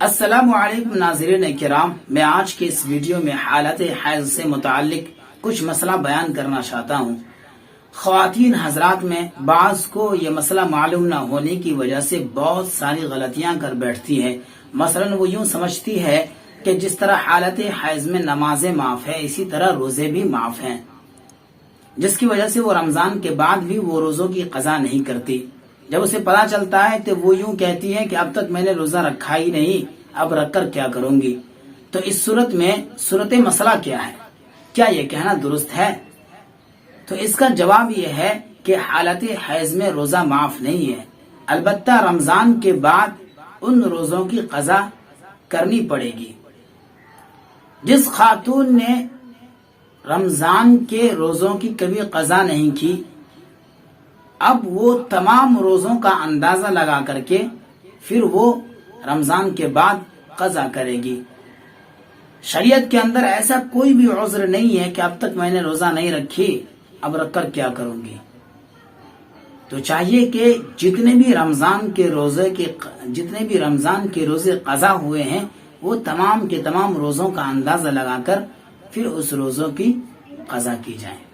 السلام علیکم ناظرین کرام، میں آج کے اس ویڈیو میں حالت حیض سے متعلق کچھ مسئلہ بیان کرنا چاہتا ہوں۔ خواتین حضرات میں بعض کو یہ مسئلہ معلوم نہ ہونے کی وجہ سے بہت ساری غلطیاں کر بیٹھتی ہے۔ مثلا وہ یوں سمجھتی ہے کہ جس طرح حالت حیض میں نمازیں معاف ہے، اسی طرح روزے بھی معاف ہیں، جس کی وجہ سے وہ رمضان کے بعد بھی وہ روزوں کی قضا نہیں کرتی۔ جب اسے پتا چلتا ہے تو وہ یوں کہتی ہے کہ اب تک میں نے روزہ رکھا ہی نہیں، اب رکھ کر کیا کروں گی۔ تو اس صورت میں صورت مسئلہ کیا ہے؟ کیا یہ کہنا درست ہے؟ تو اس کا جواب یہ ہے کہ حالت حیض میں روزہ معاف نہیں ہے، البتہ رمضان کے بعد ان روزوں کی قضا کرنی پڑے گی۔ جس خاتون نے رمضان کے روزوں کی کبھی قضا نہیں کی، اب وہ تمام روزوں کا اندازہ لگا کر کے پھر وہ رمضان کے بعد قضا کرے گی۔ شریعت کے اندر ایسا کوئی بھی عذر نہیں ہے کہ اب تک میں نے روزہ نہیں رکھی، اب رکھ کر کیا کروں گی۔ تو چاہیے کہ جتنے بھی رمضان کے روزے قضا ہوئے ہیں وہ تمام کے تمام روزوں کا اندازہ لگا کر پھر اس روزوں کی قضا کی جائے۔